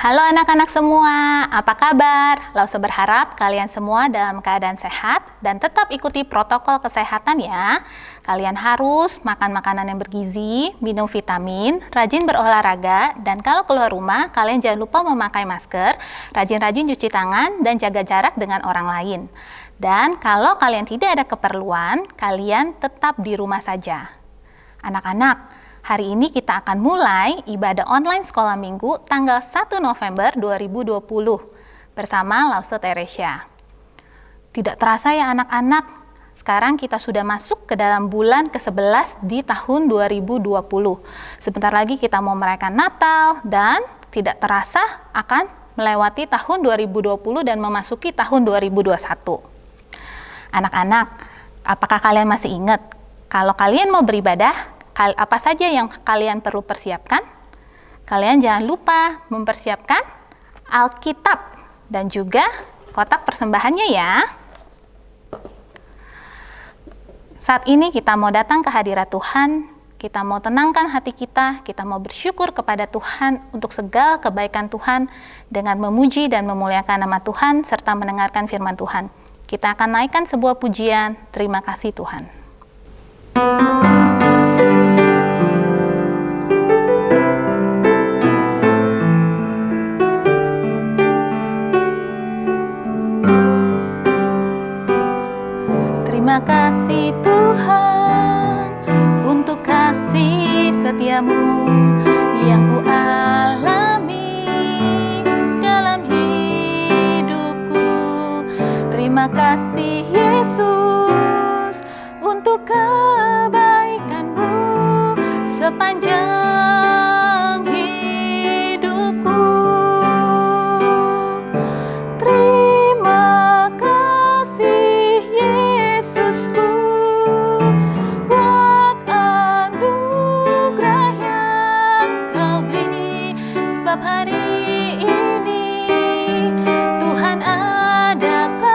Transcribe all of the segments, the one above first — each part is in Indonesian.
Halo anak-anak semua, apa kabar? Lause berharap kalian semua dalam keadaan sehat dan tetap ikuti protokol kesehatan ya. Kalian harus makan makanan yang bergizi, minum vitamin, rajin berolahraga, dan kalau keluar rumah kalian jangan lupa memakai masker, rajin-rajin cuci tangan, dan jaga jarak dengan orang lain. Dan kalau kalian tidak ada keperluan, kalian tetap di rumah saja. Anak-anak, hari ini kita akan mulai ibadah online sekolah minggu tanggal 1 November 2020 bersama Lause Teresia. Tidak terasa ya anak-anak, sekarang kita sudah masuk ke dalam bulan ke-11 di tahun 2020. Sebentar lagi kita mau merayakan Natal dan tidak terasa akan melewati tahun 2020 dan memasuki tahun 2021. Anak-anak, apakah kalian masih ingat kalau kalian mau beribadah, apa saja yang kalian perlu persiapkan? Kalian jangan lupa mempersiapkan Alkitab dan juga kotak persembahannya ya. Saat ini kita mau datang ke hadirat Tuhan, kita mau tenangkan hati kita mau bersyukur kepada Tuhan untuk segala kebaikan Tuhan dengan memuji dan memuliakan nama Tuhan serta mendengarkan firman Tuhan. Kita akan naikkan sebuah pujian, terima kasih Tuhan. Terima kasih Tuhan untuk kasih setiamu yang ku alami dalam hidupku. Terima kasih Yesus untuk kebaikanmu sepanjang hidupku. Terima kasih Yesusku buat anugerah yang kau beri, sebab hari ini Tuhan adakan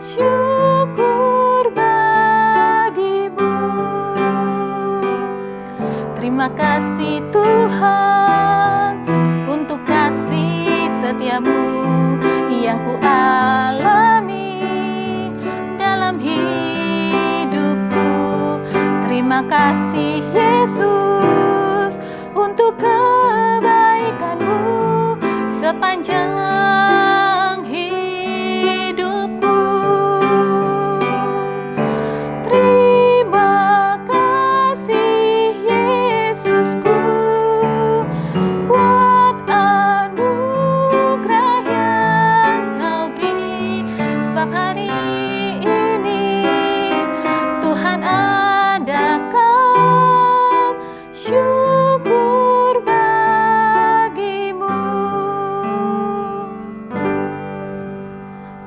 syukur bagimu. Terima kasih Tuhan untuk kasih setiamu yang ku alami dalam hidupku. Terima kasih Yesus untuk kebaikanmu sepanjang hidupku. Terima kasih Yesusku buat anugerah yang kau beri, sebab hari ini Tuhan adakan syukur bagimu.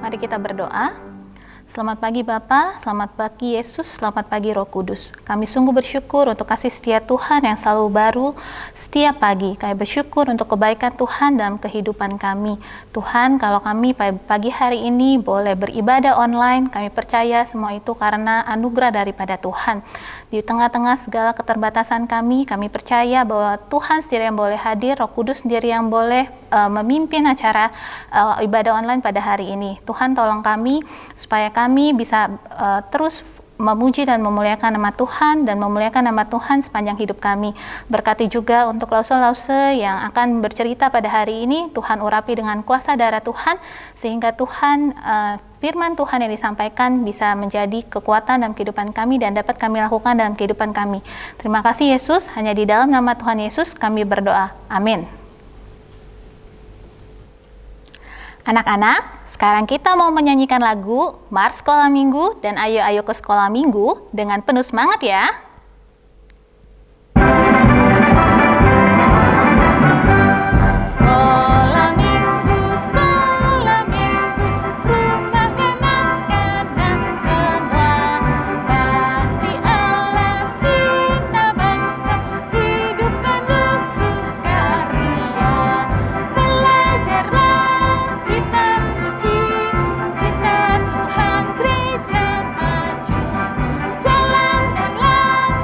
Mari kita berdoa. Selamat pagi Bapa, selamat pagi Yesus, selamat pagi Roh Kudus. Kami sungguh bersyukur untuk kasih setia Tuhan yang selalu baru setiap pagi. Kami bersyukur untuk kebaikan Tuhan dalam kehidupan kami. Tuhan, kalau kami pagi hari ini boleh beribadah online, kami percaya semua itu karena anugerah daripada Tuhan. Di tengah-tengah segala keterbatasan kami percaya bahwa Tuhan sendiri yang boleh hadir, Roh Kudus sendiri yang boleh memimpin acara ibadah online pada hari ini. Tuhan tolong kami supaya kami bisa terus memuji dan memuliakan nama Tuhan dan memuliakan nama Tuhan sepanjang hidup kami. Berkati juga untuk lause-lause yang akan bercerita pada hari ini, Tuhan urapi dengan kuasa darah Tuhan sehingga Tuhan firman Tuhan yang disampaikan bisa menjadi kekuatan dalam kehidupan kami dan dapat kami lakukan dalam kehidupan kami. Terima kasih Yesus, hanya di dalam nama Tuhan Yesus kami berdoa. Amin. Anak-anak, sekarang kita mau menyanyikan lagu Mars Sekolah Minggu dan Ayo Ayo ke Sekolah Minggu dengan penuh semangat ya. Sekolah minggu, rumah kanak-kanak semua. Bakti Allah, cinta bangsa, hidup penuh sukaria. Belajarlah kitab suci, cinta Tuhan gereja maju. Jalankanlah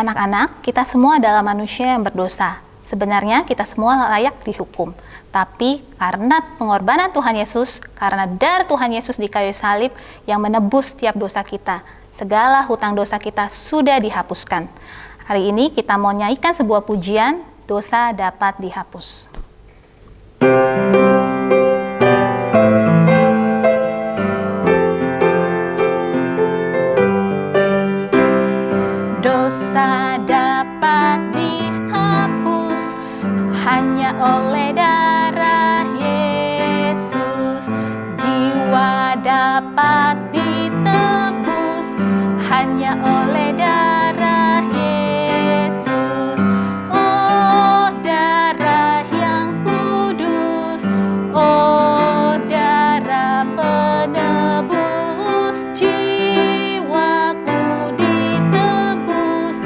Anak-anak, kita semua adalah manusia yang berdosa. Sebenarnya kita semua layak dihukum. Tapi karena pengorbanan Tuhan Yesus, karena darah Tuhan Yesus di kayu salib yang menebus setiap dosa kita, segala hutang dosa kita sudah dihapuskan. Hari ini kita mau nyanyikan sebuah pujian, dosa dapat dihapus. Dosa dapat dihapus hanya oleh darah Yesus. Jiwa dapat ditebus hanya oleh darah Yesus. Oh, darah yang kudus, oh, darah penebus. Jiwaku ditebus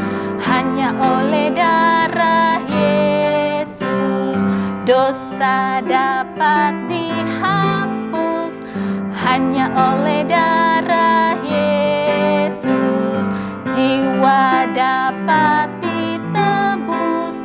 hanya oleh darah Yesus. Dosa dapat dihapus hanya oleh darah Yesus. Jiwa dapat ditebus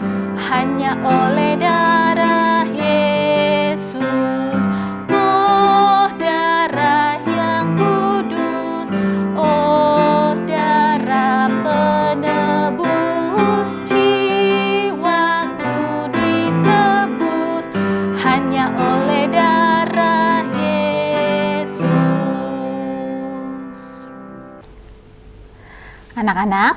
hanya oleh darah Yesus. Oh, darah yang kudus, oh, darah penebus. Jiwaku ditebus hanya oleh darah Yesus. Anak-anak,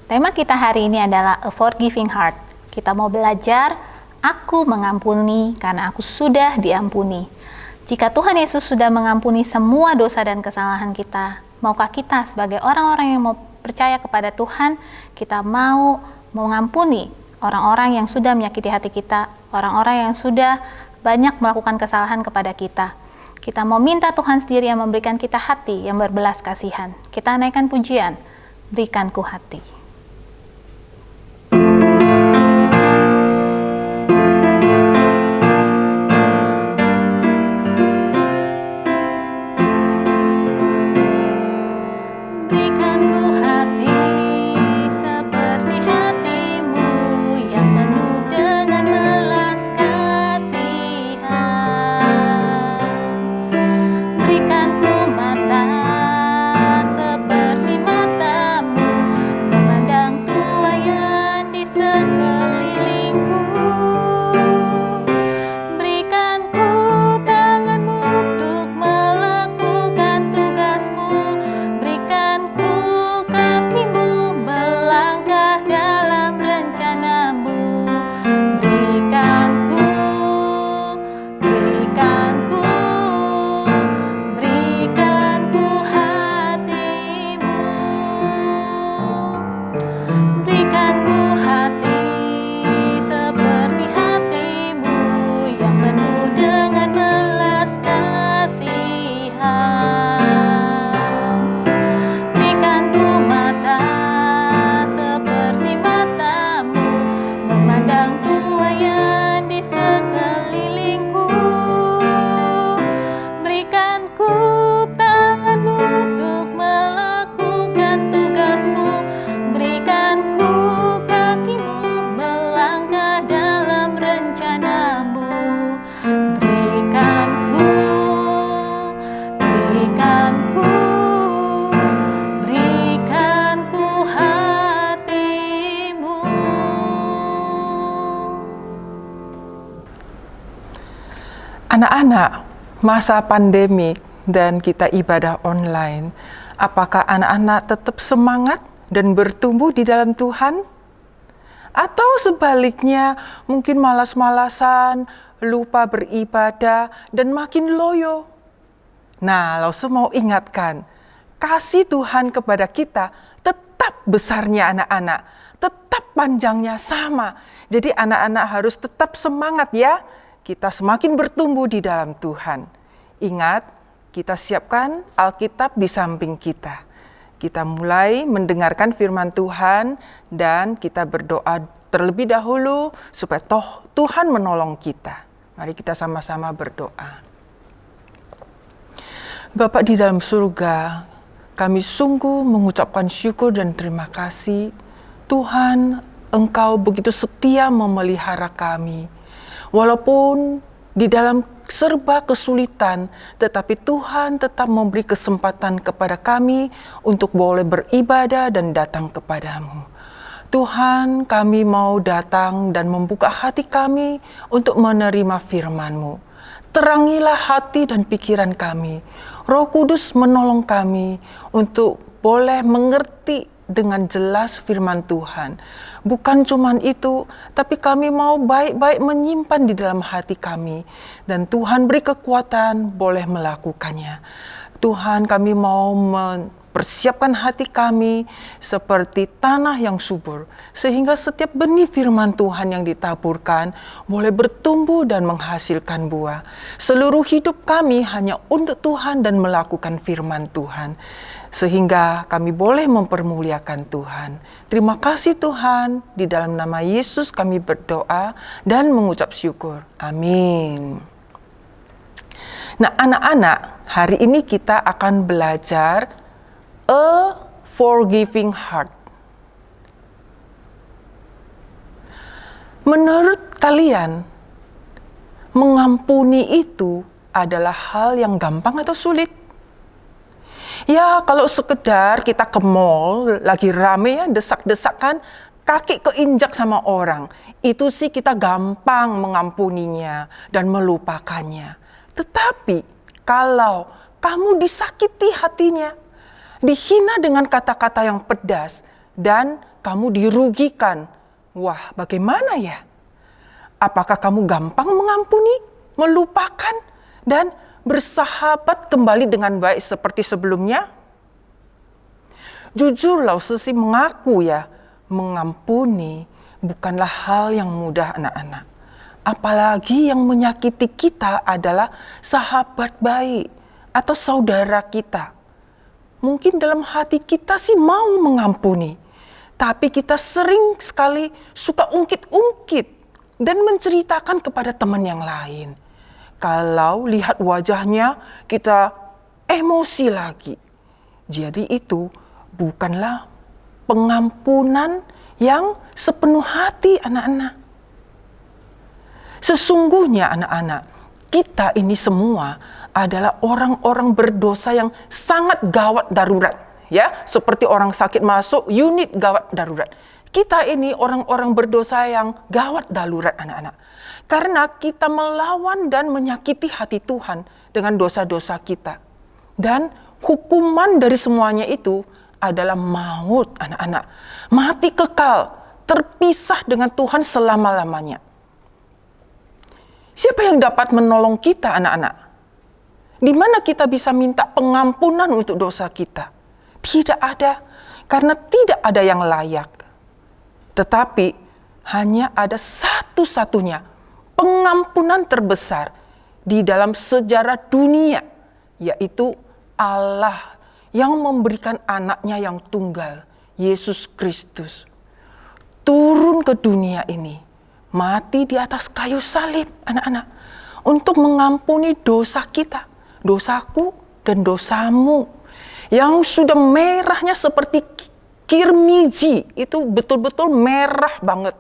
tema kita hari ini adalah A Forgiving Heart. Kita mau belajar, aku mengampuni karena aku sudah diampuni. Jika Tuhan Yesus sudah mengampuni semua dosa dan kesalahan kita, maukah kita sebagai orang-orang yang mau percaya kepada Tuhan, kita mau mengampuni orang-orang yang sudah menyakiti hati kita, orang-orang yang sudah banyak melakukan kesalahan kepada kita. Kita mau minta Tuhan sendiri yang memberikan kita hati yang berbelas kasihan. Kita naikkan pujian, berikanku hati. Berikanku hati seperti hatimu yang penuh dengan belas kasihan. Berikanku mata seperti matamu, memandang tuaian di sekelilingku. Berikanku tanganmu untuk melakukan tugasmu. Berikanku kakimu melangkah dalam rencanamu. Berikanku, berikanku, berikanku hatimu. Berikanku hati seperti hatimu yang penuh dengan belas kasihan. Berikanku mata seperti matamu, memandang tuaian di sekelilingku. Berikanku tanganmu untuk melakukan tugasmu. Berikanku kakimu melangkah dalam rencanamu. Berikanku, berikanku, berikanku hatimu. Anak-anak, masa pandemik dan kita ibadah online, apakah anak-anak tetap semangat dan bertumbuh di dalam Tuhan? Atau sebaliknya, mungkin malas-malasan, lupa beribadah, dan makin loyo? Nah, Lause mau ingatkan, kasih Tuhan kepada kita tetap besarnya anak-anak, tetap panjangnya sama. Jadi anak-anak harus tetap semangat ya. Kita semakin bertumbuh di dalam Tuhan. Ingat, kita siapkan Alkitab di samping kita. Kita mulai mendengarkan firman Tuhan dan kita berdoa terlebih dahulu supaya Tuhan menolong kita. Mari kita sama-sama berdoa. Bapa di dalam surga, kami sungguh mengucapkan syukur dan terima kasih Tuhan, Engkau begitu setia memelihara kami. Walaupun di dalam serba kesulitan, tetapi Tuhan tetap memberi kesempatan kepada kami untuk boleh beribadah dan datang kepadamu. Tuhan, kami mau datang dan membuka hati kami untuk menerima firman-Mu. Terangilah hati dan pikiran kami. Roh Kudus menolong kami untuk boleh mengerti dengan jelas firman Tuhan. Bukan cuma itu, tapi kami mau baik-baik menyimpan di dalam hati kami. Dan Tuhan beri kekuatan boleh melakukannya. Tuhan, kami mau mempersiapkan hati kami seperti tanah yang subur. Sehingga setiap benih firman Tuhan yang ditaburkan boleh bertumbuh dan menghasilkan buah. Seluruh hidup kami hanya untuk Tuhan dan melakukan firman Tuhan. Sehingga kami boleh mempermuliakan Tuhan. Terima kasih Tuhan, di dalam nama Yesus kami berdoa dan mengucap syukur. Amin. Nah anak-anak, hari ini kita akan belajar a forgiving heart. Menurut kalian, mengampuni itu adalah hal yang gampang atau sulit? Ya, kalau sekedar kita ke mall, lagi rame ya, desak-desakan, kaki keinjak sama orang. Itu sih kita gampang mengampuninya dan melupakannya. Tetapi, kalau kamu disakiti hatinya, dihina dengan kata-kata yang pedas, dan kamu dirugikan, wah bagaimana ya? Apakah kamu gampang mengampuni, melupakan, dan bersahabat kembali dengan baik seperti sebelumnya? Jujur Lau Sesi mengaku ya, mengampuni bukanlah hal yang mudah anak-anak. Apalagi yang menyakiti kita adalah sahabat baik atau saudara kita. Mungkin dalam hati kita sih mau mengampuni, tapi kita sering sekali suka ungkit-ungkit dan menceritakan kepada teman yang lain. Kalau lihat wajahnya, kita emosi lagi. Jadi itu bukanlah pengampunan yang sepenuh hati anak-anak. Sesungguhnya anak-anak, kita ini semua adalah orang-orang berdosa yang sangat gawat darurat. Ya, seperti orang sakit masuk unit gawat darurat. Kita ini orang-orang berdosa yang gawat darurat anak-anak. Karena kita melawan dan menyakiti hati Tuhan dengan dosa-dosa kita. Dan hukuman dari semuanya itu adalah maut anak-anak. Mati kekal, terpisah dengan Tuhan selama-lamanya. Siapa yang dapat menolong kita anak-anak? Di mana kita bisa minta pengampunan untuk dosa kita? Tidak ada, karena tidak ada yang layak. Tetapi hanya ada satu-satunya pengampunan terbesar di dalam sejarah dunia, yaitu Allah yang memberikan anaknya yang tunggal, Yesus Kristus, turun ke dunia ini, mati di atas kayu salib, anak-anak, untuk mengampuni dosa kita, dosaku dan dosamu, yang sudah merahnya seperti kirmiji, itu betul-betul merah banget,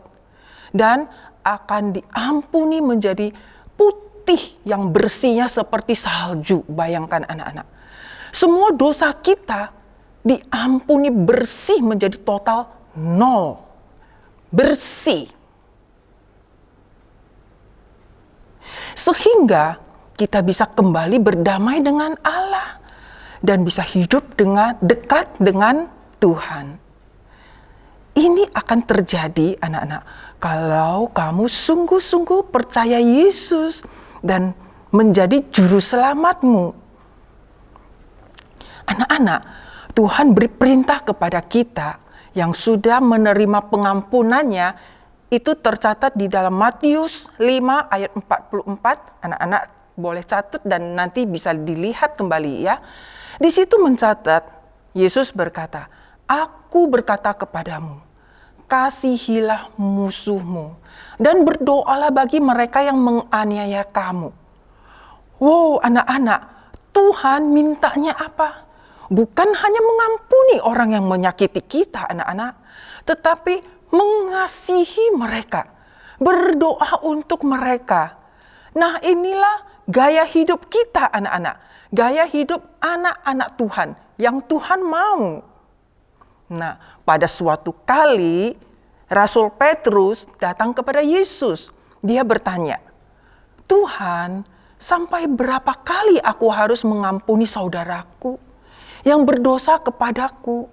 dan akan diampuni menjadi putih yang bersihnya seperti salju. Bayangkan anak-anak, semua dosa kita diampuni bersih menjadi total nol, bersih. Sehingga kita bisa kembali berdamai dengan Allah dan bisa hidup dengan dekat dengan Tuhan. Ini akan terjadi anak-anak kalau kamu sungguh-sungguh percaya Yesus dan menjadi juru selamatmu. Anak-anak, Tuhan beri perintah kepada kita yang sudah menerima pengampunannya, itu tercatat di dalam Matius 5 ayat 44. Anak-anak boleh catat dan nanti bisa dilihat kembali ya. Di situ mencatat, Yesus berkata, "Aku berkata kepadamu, kasihilah musuhmu dan berdoalah bagi mereka yang menganiaya kamu." Wow, anak-anak, Tuhan mintanya apa? bukan hanya mengampuni orang yang menyakiti kita anak-anak, tetapi mengasihi mereka, berdoa untuk mereka. Nah, inilah gaya hidup kita anak-anak, gaya hidup anak-anak Tuhan yang Tuhan mau. Nah, pada suatu kali Rasul Petrus datang kepada Yesus. Dia bertanya, "Tuhan, sampai berapa kali aku harus mengampuni saudaraku yang berdosa kepadaku?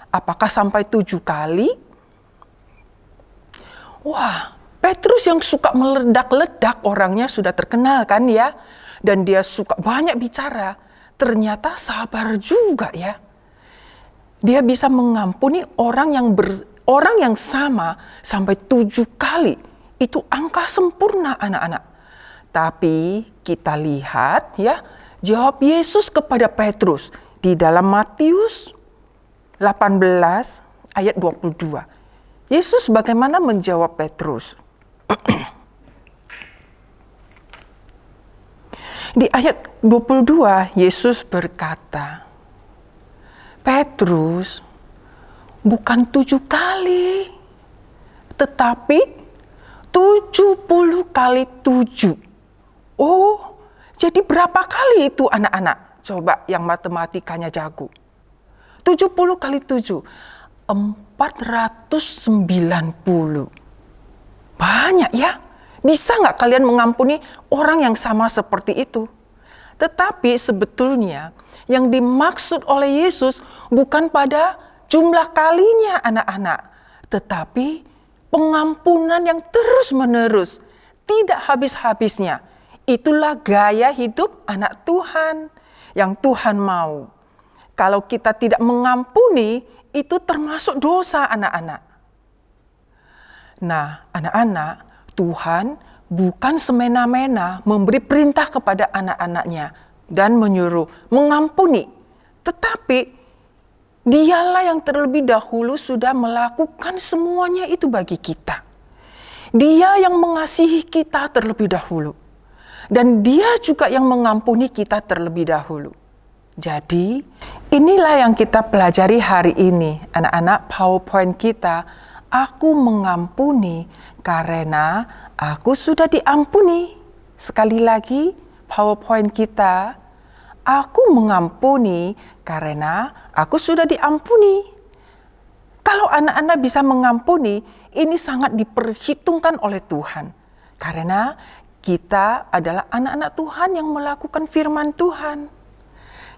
Apakah sampai 7 kali?" Wah, Petrus yang suka meledak-ledak orangnya sudah terkenal kan ya. Dan dia suka banyak bicara. Ternyata sabar juga ya. Dia bisa mengampuni orang yang sama sampai 7 kali. Itu angka sempurna anak-anak. Tapi kita lihat ya, jawab Yesus kepada Petrus di dalam Matius 18 ayat 22. Yesus bagaimana menjawab Petrus? Di ayat 22 Yesus berkata, "Petrus, bukan 7 kali, tetapi 70 kali 7. Oh, jadi berapa kali itu anak-anak? Coba yang matematikanya jago. 70 kali 7, 490. Banyak ya. Bisa nggak kalian mengampuni orang yang sama seperti itu? Tetapi sebetulnya yang dimaksud oleh Yesus bukan pada jumlah kalinya anak-anak, tetapi pengampunan yang terus-menerus, tidak habis-habisnya. Itulah gaya hidup anak Tuhan yang Tuhan mau. Kalau kita tidak mengampuni, itu termasuk dosa anak-anak. Nah, anak-anak, Tuhan bukan semena-mena memberi perintah kepada anak-anaknya dan menyuruh mengampuni. Tetapi Dialah yang terlebih dahulu sudah melakukan semuanya itu bagi kita. Dia yang mengasihi kita terlebih dahulu. Dan dia juga yang mengampuni kita terlebih dahulu. Jadi, inilah yang kita pelajari hari ini. Anak-anak, PowerPoint kita, aku mengampuni karena aku sudah diampuni. Sekali lagi, PowerPoint kita, aku mengampuni karena aku sudah diampuni. Kalau anak-anak bisa mengampuni, ini sangat diperhitungkan oleh Tuhan. Karena kita adalah anak-anak Tuhan yang melakukan firman Tuhan.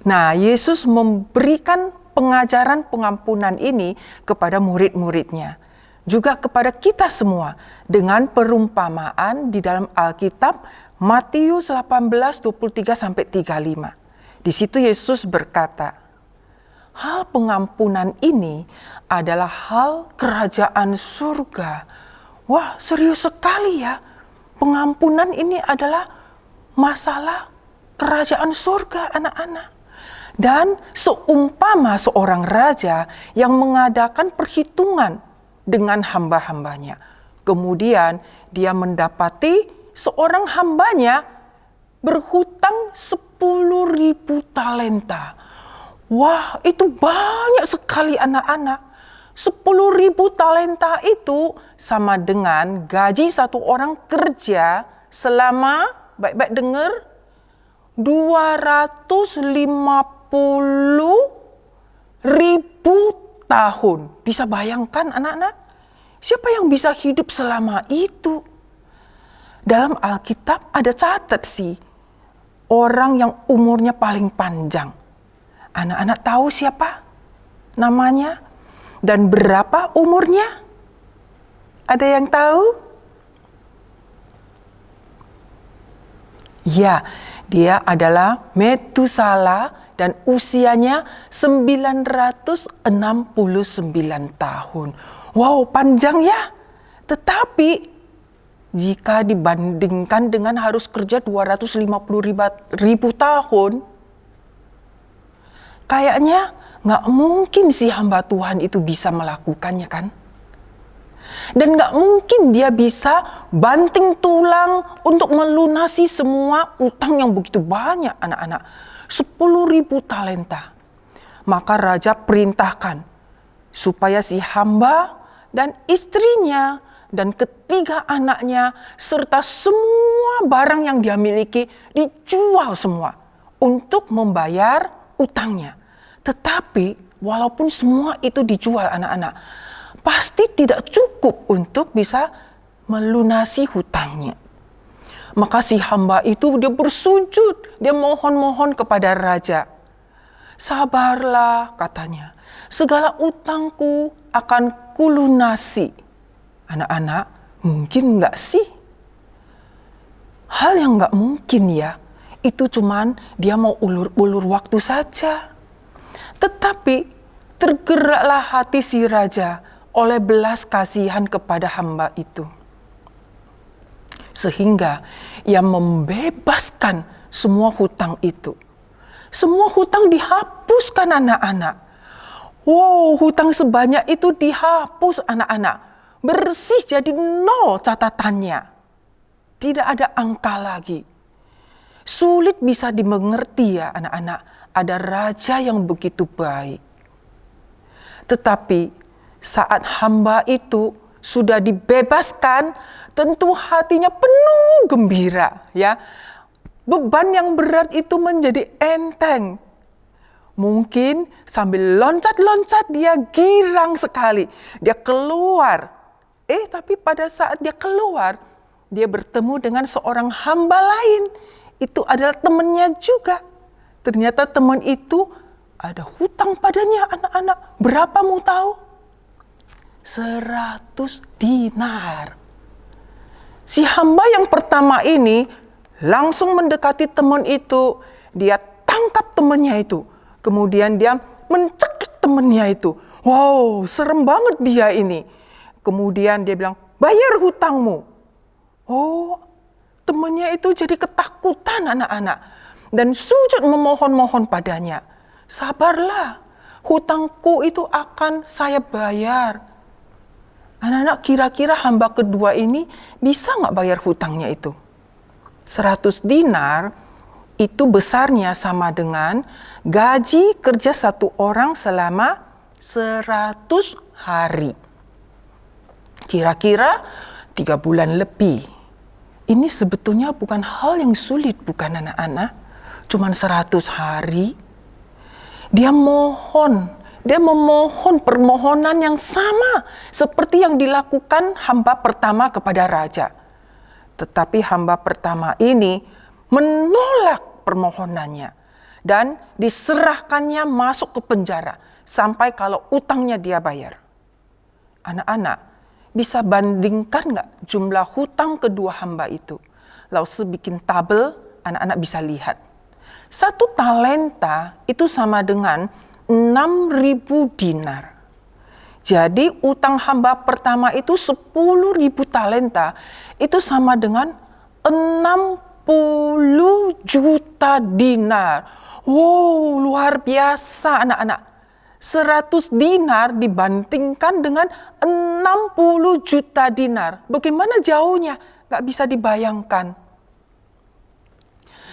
Nah, Yesus memberikan pengajaran pengampunan ini kepada murid-muridnya. Juga kepada kita semua dengan perumpamaan di dalam Alkitab Matius 18:23-35. Di situ Yesus berkata, hal pengampunan ini adalah hal kerajaan surga. Wah, serius sekali ya. Pengampunan ini adalah masalah kerajaan surga anak-anak. Dan seumpama seorang raja yang mengadakan perhitungan dengan hamba-hambanya. Kemudian dia mendapati seorang hambanya berhutang 10.000 talenta. Wah, itu banyak sekali anak-anak. 10.000 talenta itu sama dengan gaji satu orang kerja selama, baik-baik dengar, 250.000 tahun. Bisa bayangkan anak-anak? Siapa yang bisa hidup selama itu? Dalam Alkitab ada catat sih, orang yang umurnya paling panjang. Anak-anak tahu siapa namanya dan berapa umurnya? Ada yang tahu? Ya, dia adalah Metusala dan usianya 969 tahun. Wow, panjang ya. Tetapi jika dibandingkan dengan harus kerja 250.000 tahun, kayaknya nggak mungkin si hamba Tuhan itu bisa melakukannya kan? Dan nggak mungkin dia bisa banting tulang untuk melunasi semua utang yang begitu banyak anak-anak. 10.000 talenta. Maka raja perintahkan supaya si hamba dan istrinya dan ketiga anaknya serta semua barang yang dia miliki dijual semua untuk membayar utangnya. Tetapi walaupun semua itu dijual anak-anak, pasti tidak cukup untuk bisa melunasi hutangnya. Maka si hamba itu dia bersujud, dia mohon-mohon kepada raja. Sabarlah, katanya, segala utangku akan kulunasi. Anak-anak, mungkin enggak sih? Hal yang enggak mungkin ya, itu cuman dia mau ulur-ulur waktu saja. Tetapi tergeraklah hati si raja oleh belas kasihan kepada hamba itu. Sehingga ia membebaskan semua hutang itu. Semua hutang dihapuskan anak-anak. Wow, hutang sebanyak itu dihapus anak-anak. Bersih jadi nol catatannya. Tidak ada angka lagi. Sulit bisa dimengerti ya anak-anak. Ada raja yang begitu baik. Tetapi saat hamba itu sudah dibebaskan, tentu hatinya penuh gembira ya. Beban yang berat itu menjadi enteng. Mungkin sambil loncat-loncat dia girang sekali. Dia keluar. Tapi pada saat dia keluar, dia bertemu dengan seorang hamba lain. Itu adalah temannya juga. Ternyata teman itu ada hutang padanya anak-anak. Berapa mau tahu? 100 dinar. Si hamba yang pertama ini langsung mendekati teman itu. Dia tangkap temannya itu. Kemudian dia mencekik temannya itu. Wow, serem banget dia ini. Kemudian dia bilang, bayar hutangmu. Oh, temannya itu jadi ketakutan anak-anak. Dan sujud memohon-mohon padanya. Sabarlah, hutangku itu akan saya bayar. Anak-anak, kira-kira hamba kedua ini bisa nggak bayar hutangnya itu? 100 dinar itu besarnya sama dengan gaji kerja satu orang selama 100 hari. Kira-kira 3 bulan lebih. Ini sebetulnya bukan hal yang sulit, bukan anak-anak? Cuman 100 hari. Dia memohon permohonan yang sama seperti yang dilakukan hamba pertama kepada raja. Tetapi hamba pertama ini menolak permohonannya dan diserahkannya masuk ke penjara sampai kalau utangnya dia bayar. Anak-anak, bisa bandingkan nggak jumlah hutang kedua hamba itu? Lalu sebikin tabel, anak-anak bisa lihat. 1 talenta itu sama dengan 6.000 dinar. Jadi utang hamba pertama itu 10.000 talenta. Itu sama dengan 60 juta dinar. Wow, luar biasa anak-anak. 100 dinar dibandingkan dengan 60 juta dinar. Bagaimana jauhnya? Gak bisa dibayangkan.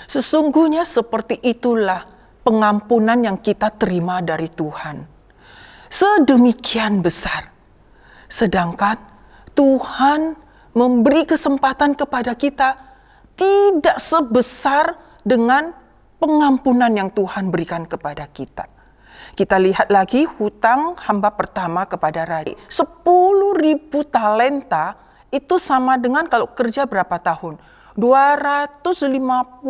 Sesungguhnya seperti itulah pengampunan yang kita terima dari Tuhan. Sedemikian besar. Sedangkan Tuhan memberi kesempatan kepada kita tidak sebesar dengan pengampunan yang Tuhan berikan kepada kita. Kita lihat lagi hutang hamba pertama kepada raja. 10.000 talenta itu sama dengan kalau kerja berapa tahun? 250.000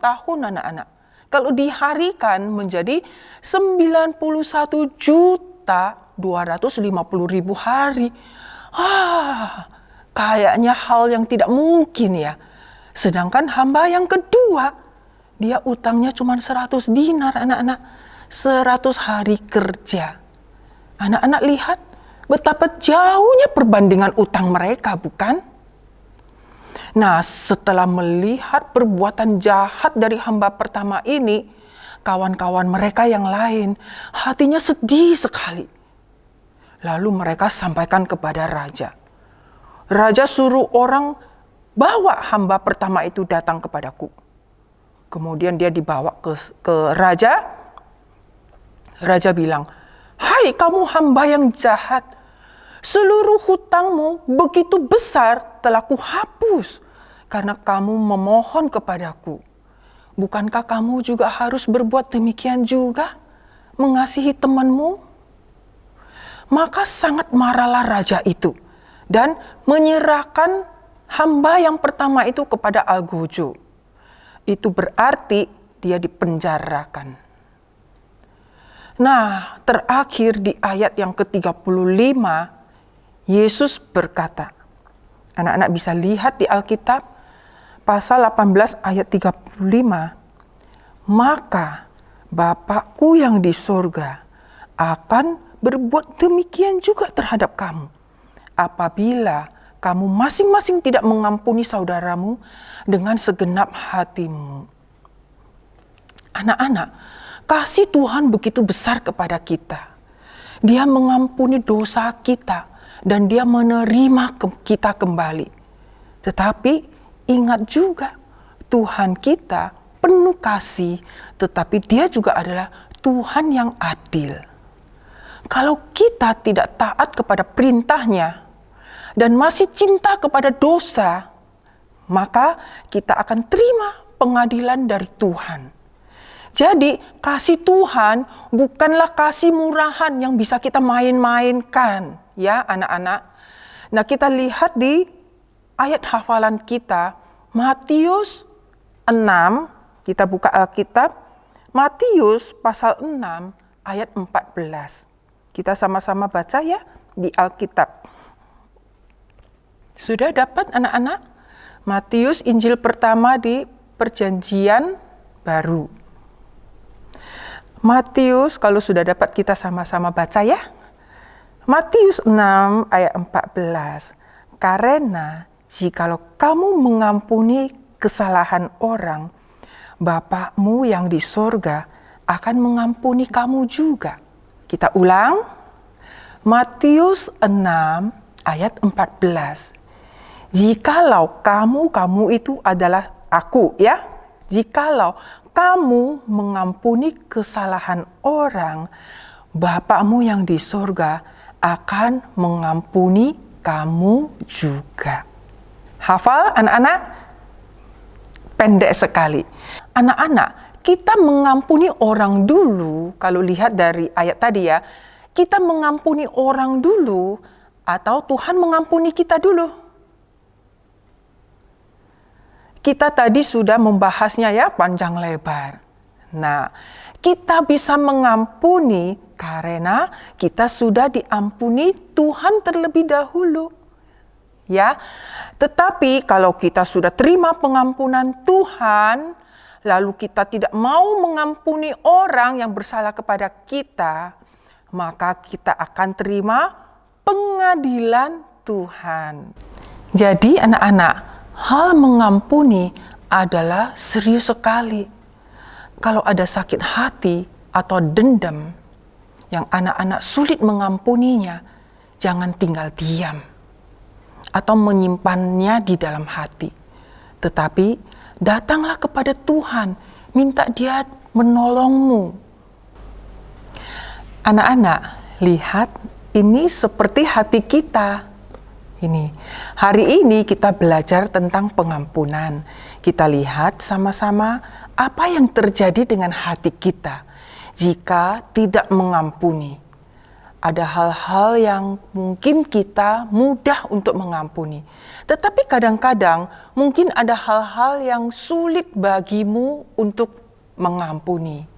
tahun anak-anak. Kalau diharikan menjadi 91.250.000 hari. Kayaknya hal yang tidak mungkin ya. Sedangkan hamba yang kedua, dia utangnya cuma 100 dinar anak-anak. 100 hari kerja. Anak-anak lihat betapa jauhnya perbandingan utang mereka, bukan? Nah, setelah melihat perbuatan jahat dari hamba pertama ini, kawan-kawan mereka yang lain hatinya sedih sekali. Lalu mereka sampaikan kepada raja. Raja suruh orang bawa hamba pertama itu datang kepadaku. Kemudian dia dibawa ke raja, Raja bilang, "Hai kamu hamba yang jahat, seluruh hutangmu begitu besar telah kuhapus karena kamu memohon kepadaku. Bukankah kamu juga harus berbuat demikian juga, mengasihi temanmu?" Maka sangat marahlah raja itu dan menyerahkan hamba yang pertama itu kepada algojo. Itu berarti dia dipenjarakan. Nah, terakhir di ayat yang ke-35, Yesus berkata, anak-anak bisa lihat di Alkitab, pasal 18 ayat 35, "Maka Bapakku yang di sorga akan berbuat demikian juga terhadap kamu, apabila kamu masing-masing tidak mengampuni saudaramu dengan segenap hatimu." Anak-anak, kasih Tuhan begitu besar kepada kita. Dia mengampuni dosa kita dan dia menerima kita kembali. Tetapi ingat juga, Tuhan kita penuh kasih, tetapi dia juga adalah Tuhan yang adil. Kalau kita tidak taat kepada perintahnya dan masih cinta kepada dosa, maka kita akan terima pengadilan dari Tuhan. Jadi kasih Tuhan bukanlah kasih murahan yang bisa kita main-mainkan, ya anak-anak. Nah, kita lihat di ayat hafalan kita, Matius 6, kita buka Alkitab, Matius pasal 6 ayat 14. Kita sama-sama baca ya di Alkitab. Sudah dapat anak-anak? Matius Injil pertama di Perjanjian Baru. Matius, kalau sudah dapat kita sama-sama baca ya. Matius 6 ayat 14. "Karena jikalau kamu mengampuni kesalahan orang, Bapakmu yang di sorga akan mengampuni kamu juga." Kita ulang. Matius 6 ayat 14. "Jikalau kamu itu adalah aku ya. Jikalau kamu mengampuni kesalahan orang, Bapakmu yang di sorga akan mengampuni kamu juga." Hafal anak-anak? Pendek sekali. Anak-anak, kita mengampuni orang dulu, kalau lihat dari ayat tadi ya, kita mengampuni orang dulu atau Tuhan mengampuni kita dulu? Kita tadi sudah membahasnya ya panjang lebar. Nah, kita bisa mengampuni karena kita sudah diampuni Tuhan terlebih dahulu. Ya. Tetapi kalau kita sudah terima pengampunan Tuhan, lalu kita tidak mau mengampuni orang yang bersalah kepada kita, maka kita akan terima pengadilan Tuhan. Jadi anak-anak, hal mengampuni adalah serius sekali. Kalau ada sakit hati atau dendam yang anak-anak sulit mengampuninya, jangan tinggal diam atau menyimpannya di dalam hati. Tetapi datanglah kepada Tuhan, minta Dia menolongmu. Anak-anak, lihat ini seperti hati kita. Ini, hari ini kita belajar tentang pengampunan. Kita lihat sama-sama apa yang terjadi dengan hati kita jika tidak mengampuni. Ada hal-hal yang mungkin kita mudah untuk mengampuni. Tetapi kadang-kadang mungkin ada hal-hal yang sulit bagimu untuk mengampuni.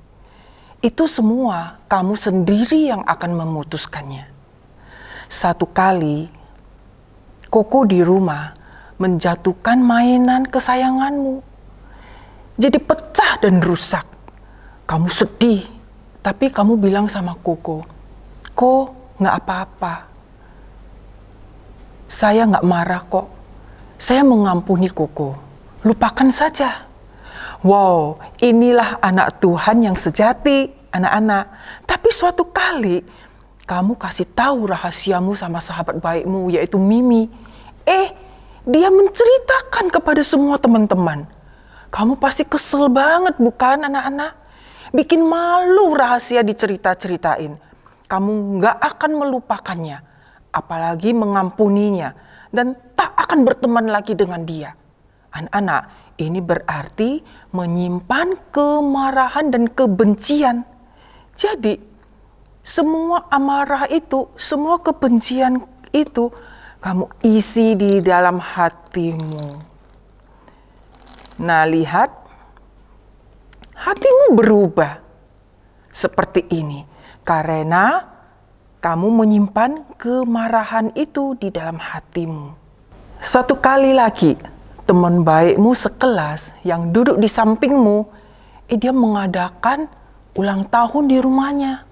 Itu semua kamu sendiri yang akan memutuskannya. Satu kali, Koko di rumah menjatuhkan mainan kesayanganmu. Jadi pecah dan rusak. Kamu sedih, tapi kamu bilang sama Koko, "Ko, nggak apa-apa. Saya nggak marah kok. Saya mengampuni Koko. Lupakan saja." Wow, inilah anak Tuhan yang sejati, anak-anak. Tapi suatu kali, kamu kasih tahu rahasiamu sama sahabat baikmu, yaitu Mimi. Dia menceritakan kepada semua teman-teman. Kamu pasti kesel banget, bukan anak-anak? bikin malu rahasia dicerita-ceritain. Kamu nggak akan melupakannya, apalagi mengampuninya, dan tak akan berteman lagi dengan dia. Anak-anak, ini berarti menyimpan kemarahan dan kebencian. Jadi, semua amarah itu, semua kebencian itu, kamu isi di dalam hatimu. Nah, lihat, hatimu berubah seperti ini karena kamu menyimpan kemarahan itu di dalam hatimu. Suatu kali lagi, teman baikmu sekelas yang duduk di sampingmu, dia mengadakan ulang tahun di rumahnya.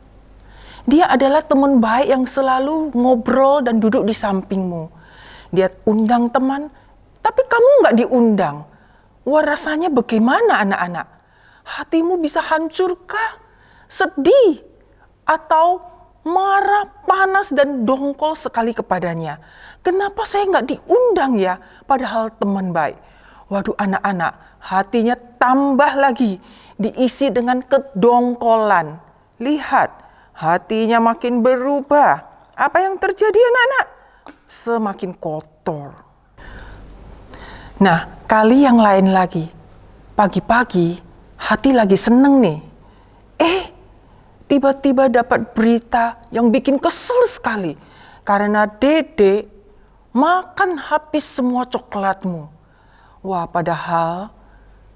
Dia adalah teman baik yang selalu ngobrol dan duduk di sampingmu. Dia undang teman, tapi kamu nggak diundang. Wah, rasanya bagaimana anak-anak? Hatimu bisa hancurkah? Sedih? Atau marah, panas, dan dongkol sekali kepadanya. Kenapa saya nggak diundang ya? Padahal teman baik. Waduh anak-anak, hatinya tambah lagi diisi dengan kedongkolan. Lihat, hatinya makin berubah. Apa yang terjadi anak-anak? Semakin kotor. Nah, kali yang lain lagi. Pagi-pagi, hati lagi seneng nih. Tiba-tiba dapat berita yang bikin kesel sekali. Karena Dede makan habis semua coklatmu. Wah, padahal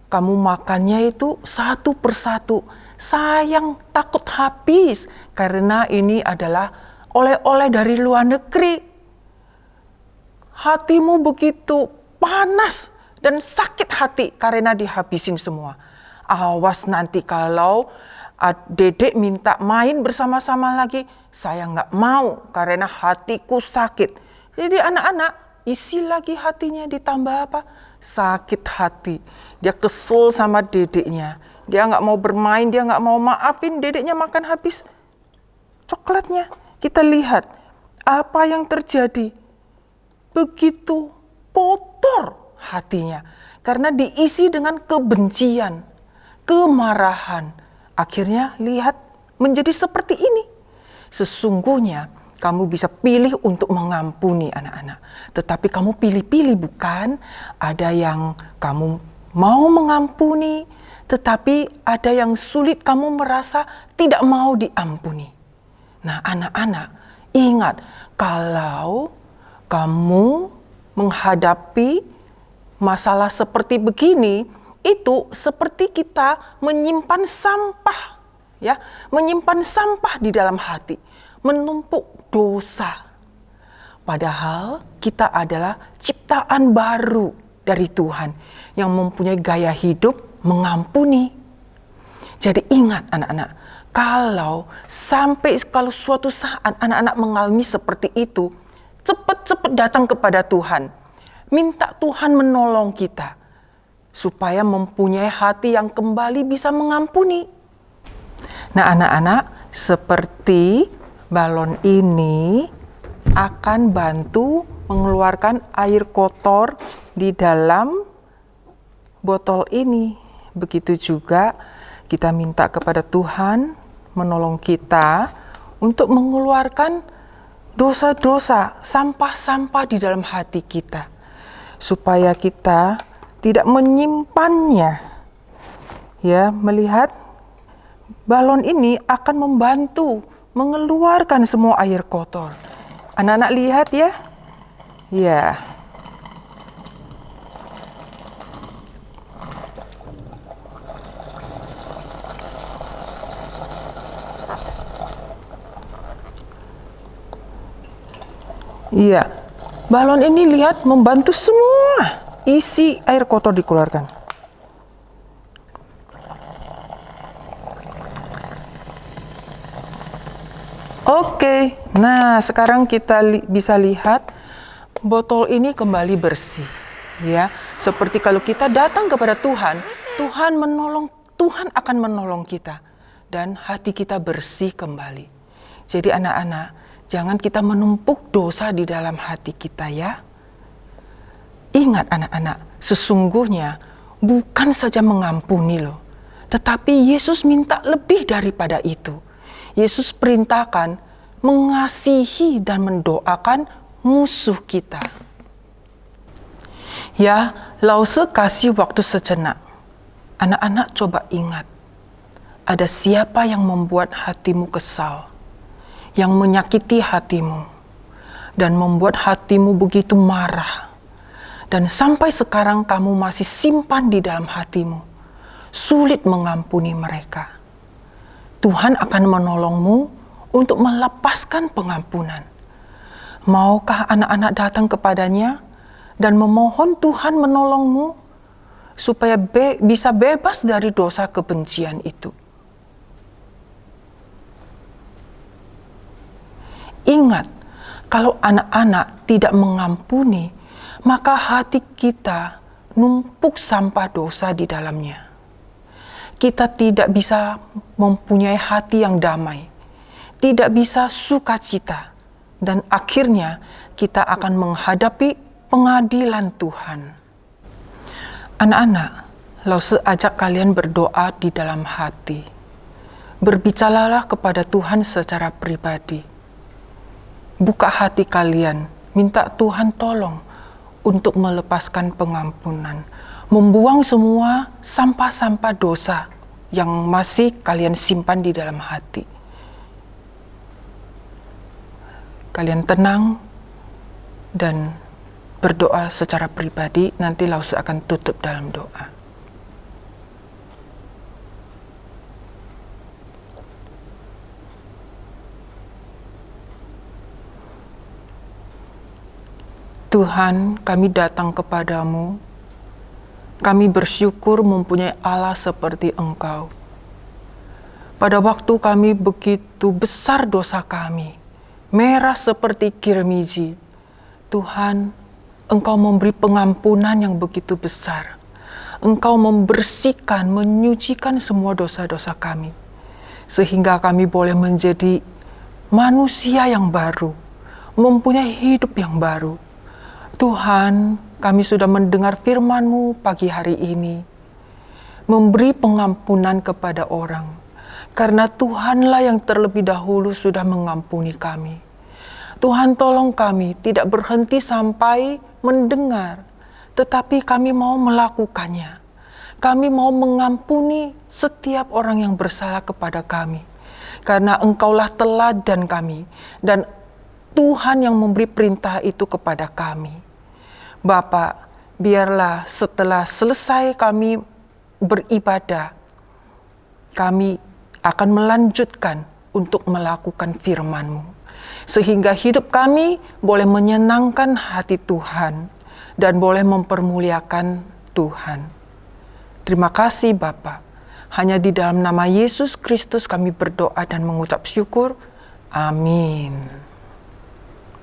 kamu makannya itu satu persatu. Sayang, takut habis. Karena ini adalah oleh-oleh dari luar negeri. Hatimu begitu panas dan sakit hati karena dihabisin semua. Awas nanti kalau Dedek minta main bersama-sama lagi, saya nggak mau karena hatiku sakit. Jadi anak-anak isi lagi hatinya, ditambah apa? Sakit hati. Dia kesel sama dedeknya. Dia nggak mau bermain, dia nggak mau maafin dedeknya makan habis coklatnya. Kita lihat apa yang terjadi. Begitu kotor hatinya karena diisi dengan kebencian, kemarahan. Akhirnya lihat menjadi seperti ini. Sesungguhnya kamu bisa pilih untuk mengampuni anak-anak. Tetapi kamu pilih-pilih bukan? Ada yang kamu mau mengampuni, tetapi ada yang sulit kamu merasa tidak mau diampuni. Nah anak-anak, ingat kalau kamu menghadapi masalah seperti begini, itu seperti kita menyimpan sampah, ya, menyimpan sampah di dalam hati, menumpuk dosa. Padahal kita adalah ciptaan baru dari Tuhan yang mempunyai gaya hidup mengampuni. Jadi ingat anak-anak, kalau suatu saat anak-anak mengalami seperti itu, cepat-cepat datang kepada Tuhan, minta Tuhan menolong kita supaya mempunyai hati yang kembali bisa mengampuni. Nah anak-anak, seperti balon ini akan bantu mengeluarkan air kotor di dalam botol ini. Begitu juga kita minta kepada Tuhan menolong kita untuk mengeluarkan dosa-dosa, sampah-sampah di dalam hati kita. Supaya kita tidak menyimpannya. Ya, melihat balon ini akan membantu mengeluarkan semua air kotor. Anak-anak lihat ya. Ya. Iya. Balon ini lihat membantu semua isi air kotor dikeluarkan. Oke, nah sekarang kita bisa lihat botol ini kembali bersih. Ya, seperti kalau kita datang kepada Tuhan, Tuhan akan menolong kita dan hati kita bersih kembali. Jadi anak-anak, jangan kita menumpuk dosa di dalam hati kita ya. Ingat anak-anak, sesungguhnya bukan saja mengampuni loh, Tetapi Yesus minta lebih daripada itu. Yesus perintahkan mengasihi dan mendoakan musuh kita. Ya, Lause kasih waktu sejenak. Anak-anak coba ingat, ada siapa yang membuat hatimu kesal, yang menyakiti hatimu, dan membuat hatimu begitu marah, dan sampai sekarang kamu masih simpan di dalam hatimu, sulit mengampuni mereka. Tuhan akan menolongmu untuk melepaskan pengampunan. Maukah anak-anak datang kepadanya dan memohon Tuhan menolongmu supaya bisa bebas dari dosa kebencian itu? Ingat, kalau anak-anak tidak mengampuni, maka hati kita numpuk sampah dosa di dalamnya. Kita tidak bisa mempunyai hati yang damai, tidak bisa sukacita, dan akhirnya kita akan menghadapi pengadilan Tuhan. Anak-anak, Lause ajak kalian berdoa di dalam hati. Berbicaralah kepada Tuhan secara pribadi. Buka hati kalian, minta Tuhan tolong untuk melepaskan pengampunan, membuang semua sampah-sampah dosa yang masih kalian simpan di dalam hati. Kalian tenang dan berdoa secara pribadi, nanti Lause akan tutup dalam doa. Tuhan, kami datang kepadamu. Kami bersyukur mempunyai Allah seperti Engkau. Pada waktu kami begitu besar dosa kami, merah seperti kirmizi, Tuhan, Engkau memberi pengampunan yang begitu besar. Engkau membersihkan, menyucikan semua dosa-dosa kami, sehingga kami boleh menjadi manusia yang baru, mempunyai hidup yang baru. Tuhan, kami sudah mendengar firman-Mu pagi hari ini, memberi pengampunan kepada orang, karena Tuhanlah yang terlebih dahulu sudah mengampuni kami. Tuhan, tolong kami tidak berhenti sampai mendengar, tetapi kami mau melakukannya. Kami mau mengampuni setiap orang yang bersalah kepada kami, karena Engkaulah teladan kami, dan Tuhan yang memberi perintah itu kepada kami. Bapa, biarlah setelah selesai kami beribadah, kami akan melanjutkan untuk melakukan firman-Mu, sehingga hidup kami boleh menyenangkan hati Tuhan dan boleh mempermuliakan Tuhan. Terima kasih Bapa. Hanya di dalam nama Yesus Kristus kami berdoa dan mengucap syukur. Amin.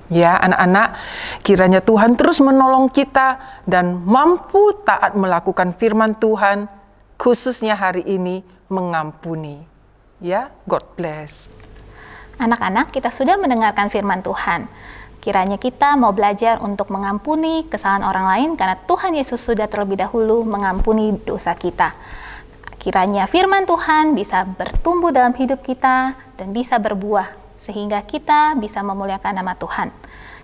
Ya anak-anak, kiranya Tuhan terus menolong kita dan mampu taat melakukan firman Tuhan, khususnya hari ini mengampuni. Ya, God bless. Anak-anak, kita sudah mendengarkan firman Tuhan. Kiranya kita mau belajar untuk mengampuni kesalahan orang lain karena Tuhan Yesus sudah terlebih dahulu mengampuni dosa kita. Kiranya firman Tuhan bisa bertumbuh dalam hidup kita dan bisa berbuah, sehingga kita bisa memuliakan nama Tuhan.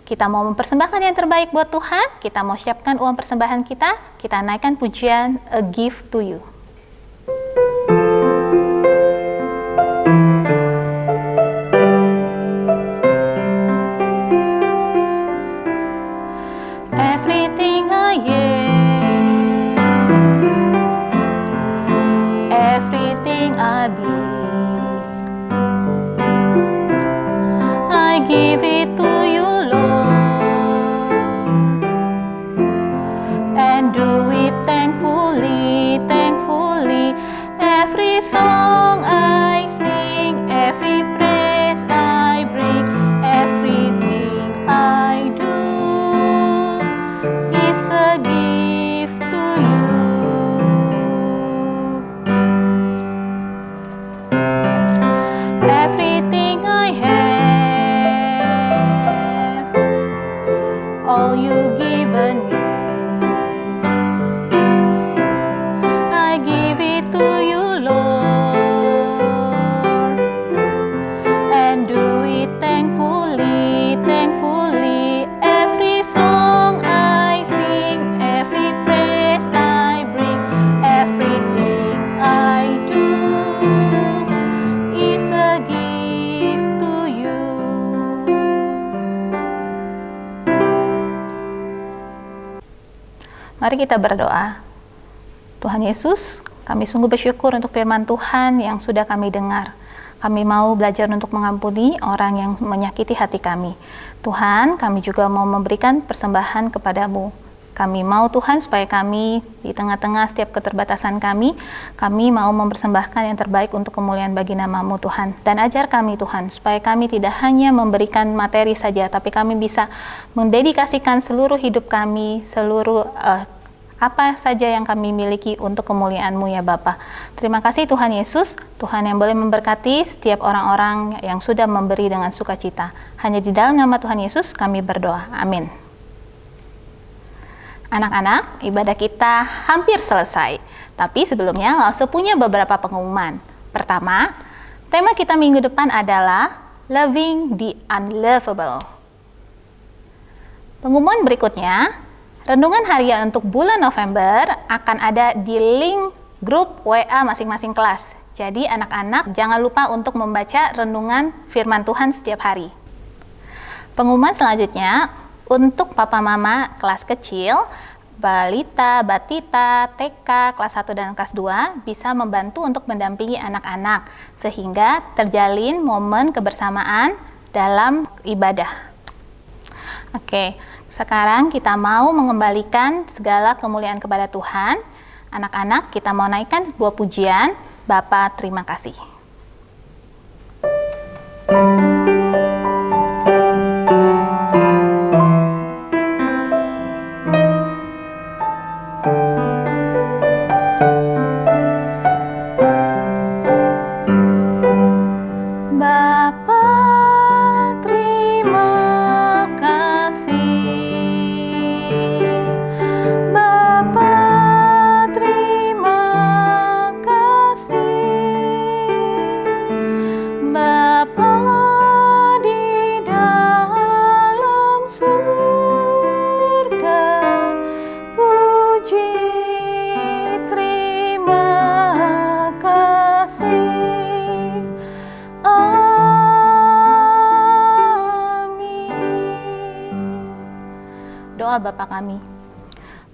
Kita mau mempersembahkan yang terbaik buat Tuhan, kita mau siapkan uang persembahan kita naikkan pujian A Gift to You. Everything I am, everything I be, I give it to you, Lord, and do it thankfully, thankfully. Every song I sing, every praise I bring, everything I do is a gift to you. Everything I have, all you given me, I give it to you, Lord. Mari kita berdoa. Tuhan Yesus, kami sungguh bersyukur untuk firman Tuhan yang sudah kami dengar. Kami mau belajar untuk mengampuni orang yang menyakiti hati kami. Tuhan, kami juga mau memberikan persembahan kepadamu. Kami mau Tuhan supaya kami di tengah-tengah setiap keterbatasan kami mau mempersembahkan yang terbaik untuk kemuliaan bagi nama-Mu Tuhan. Dan ajar kami Tuhan, supaya kami tidak hanya memberikan materi saja, tapi kami bisa mendedikasikan seluruh hidup kami, seluruh apa saja yang kami miliki untuk kemuliaan-Mu ya Bapa. Terima kasih Tuhan Yesus, Tuhan yang boleh memberkati setiap orang-orang yang sudah memberi dengan sukacita. Hanya di dalam nama Tuhan Yesus kami berdoa. Amin. Anak-anak, ibadah kita hampir selesai. Tapi sebelumnya Lause punya beberapa pengumuman. Pertama, tema kita minggu depan adalah Loving the Unlovable. Pengumuman berikutnya, renungan harian untuk bulan November akan ada di link grup WA masing-masing kelas. Jadi anak-anak jangan lupa untuk membaca renungan firman Tuhan setiap hari. Pengumuman selanjutnya, untuk papa mama kelas kecil, balita, batita, TK, kelas 1 dan kelas 2 bisa membantu untuk mendampingi anak-anak sehingga terjalin momen kebersamaan dalam ibadah. Oke, sekarang kita mau mengembalikan segala kemuliaan kepada Tuhan. Anak-anak, kita mau naikkan sebuah pujian. Bapa, terima kasih. Doa Bapa kami.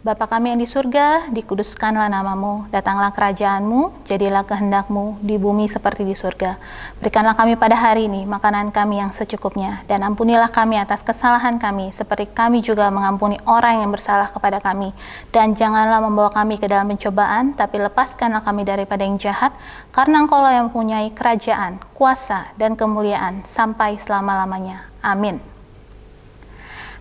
Bapa kami yang di surga, dikuduskanlah nama-Mu, datanglah kerajaan-Mu, jadilah kehendak-Mu di bumi seperti di surga. Berikanlah kami pada hari ini makanan kami yang secukupnya, dan ampunilah kami atas kesalahan kami, seperti kami juga mengampuni orang yang bersalah kepada kami. Dan janganlah membawa kami ke dalam pencobaan, tapi lepaskanlah kami daripada yang jahat, karena Engkau-lah yang mempunyai kerajaan, kuasa, dan kemuliaan sampai selama-lamanya. Amin.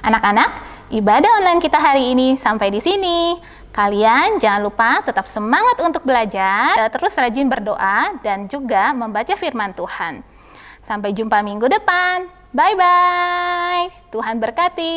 Anak-anak, ibadah online kita hari ini sampai di sini. Kalian jangan lupa tetap semangat untuk belajar, terus rajin berdoa, dan juga membaca firman Tuhan. Sampai jumpa minggu depan. Bye-bye. Tuhan berkati.